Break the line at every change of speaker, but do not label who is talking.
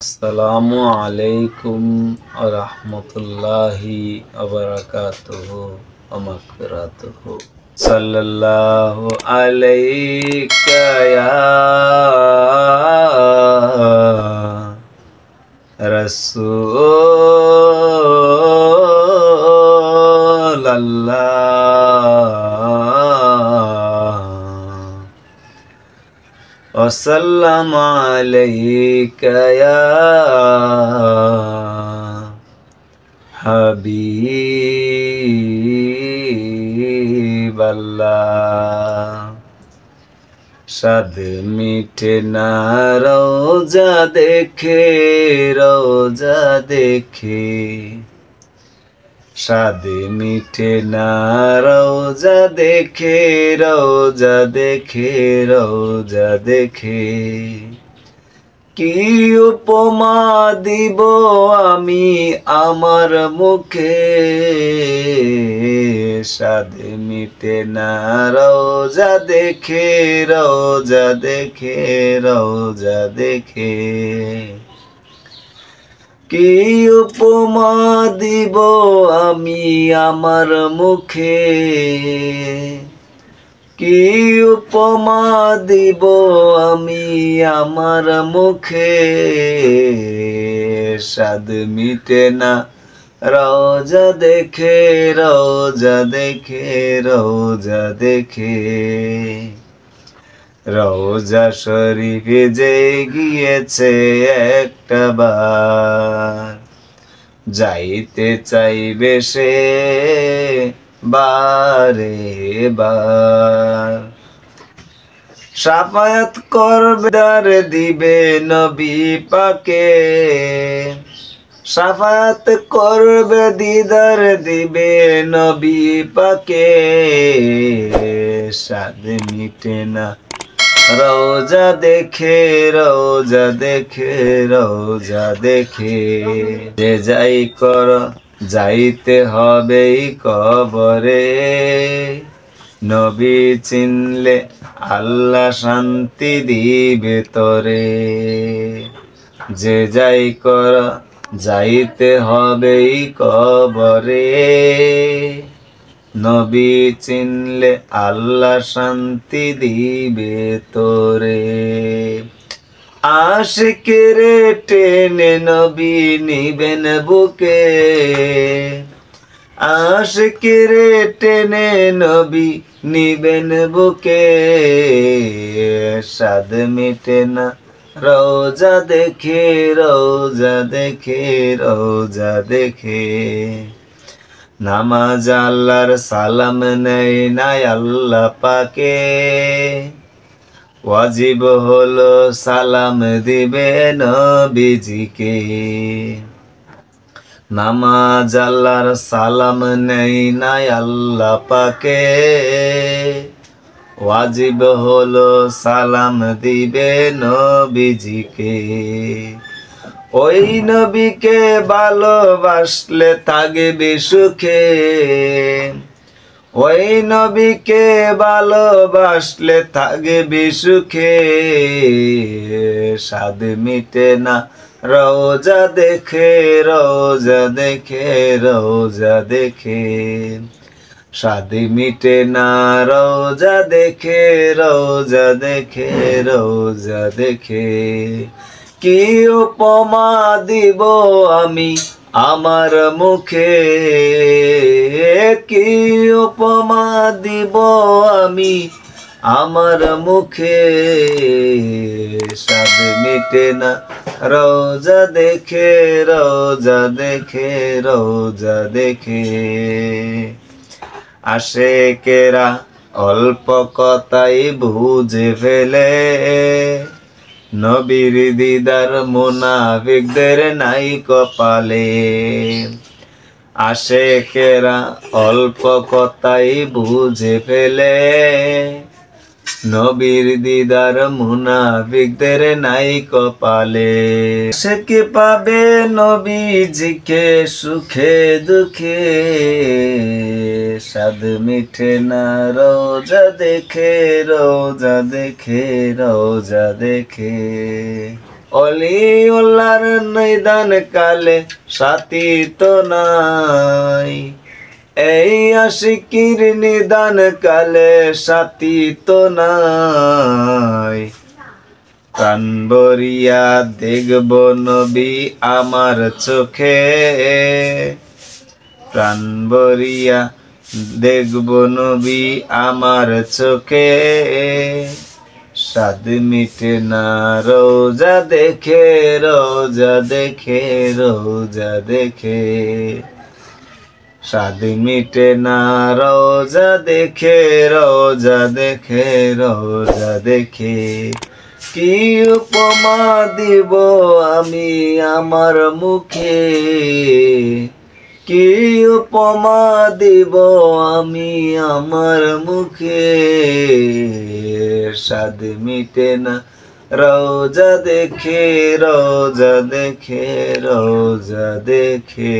আসসালামু আলাইকুম আরহামতুল্লাহি আবরাকাতুহু ওয়া মাগফিরাতুহু। সাল্লাল্লাহু আলাইকা ইয়া রাসূলাল্লাহ وسلم عليك يا حبيب الله। সাদ মিটে না রোজা দেখে, রোজা দেখে সাদ মিটে না রোজা দেখে, রোজা দেখে, রোজা দেখে। কি উপমা দিব আমি আমার মুখে, সাদ মিটে না রোজা দেখে, রোজা দেখে, রোজা দেখে। কি উপমা দিব আমি আমার মুখে, কি উপমা দিব আমি আমার মুখে। স্বাদ মিটে না রোজা দেখে, রোজা দেখে, রোজা দেখে। রোজা শরীফে যে গিয়েছে একটা বার, যাইতে চাইবে সে বারে বার। শাফায়াত করবে দিদার দিবে নবী পাকে, শাফায়াত করবে দিদার দিবে নবী পাকে। স্বাদ মিটে না রোজা দেখে, রোজা দেখে, রোজা দেখে। যে যাই কর যাইতে হবেই কবরে, নবী চিনলে আল্লাহ শান্তি দিবে তোরে। যে যাই কর যাইতে হবেই কবরে, নবী চিনলে আল্লাহ শান্তি দিবে তোরে। আশিকেরে টেনে নবী নিবেন বুকে, আশিকেরে টেনে নবী নিবেন বুকে। স্বাদ মিটে না রোজা দেখে, রোজা দেখে, রোজা দেখে। নামাজ আল্লাহর সালাম নেই নাই আল্লাহ পাকে, ওয়াজিব হলো সালাম দিবে নবীজিকে। নামাজ আল্লাহর সালাম নেই নাই আল্লাহ পাকে, ওয়াজিব হলো সালাম দিবে নবীজিকে। ওই নবীকে ভালোবাসলে থাকবে সুখে, ওই নবীকে ভালোবাসলে থাকবে সুখে। স্বাদ মিটে না রোজা দেখে, রোজা দেখে, রোজা দেখে। স্বাদ মিটে না রোজা দেখে, রোজা দেখে, রোজা দেখে। কি উপমা দিব আমি আমার মুখে, কি উপমা দিব আমি আমার মুখে। স্বাদ মিটে না রোজা দেখে, রোজা দেখে, রোজা দেখে। আশেকেরা অল্প কথাই বুঝে ফেলে, নবীর দিদার মুনাফিকদের নাই কপালে। আশেকেরা অল্প কথাই বুঝে ফেলে, নবীর দিদার মুনাফিকদের নাই কপালে। সে কি পাবে নবীজিকে সুখে দুঃখে, স্বাদ মিঠে না রোজা দেখে, রোজা দেখে, রোজা দেখে। অলিউল্লাহর নিদান কালে সাথী তো নাই, এই আশিকির নিদান কালে সাথী তো নাই। প্রাণ ভরিয়া দেখব নবী আমার চোখে, প্রাণ ভরিয়া দেখব নবী আমার চোখে, স্বাদ মিটে না রোজা দেখে, রোজা দেখে, রোজা দেখে, স্বাদ মিটে না রোজা দেখে, রোজা দেখে, রোজা দেখে। কি উপমা দিব আমি আমার মুখে, কি উপমা দিব আমি আমার মুখে, স্বাদ মিটে না রোজা দেখে, রোজা দেখে, রোজা দেখে।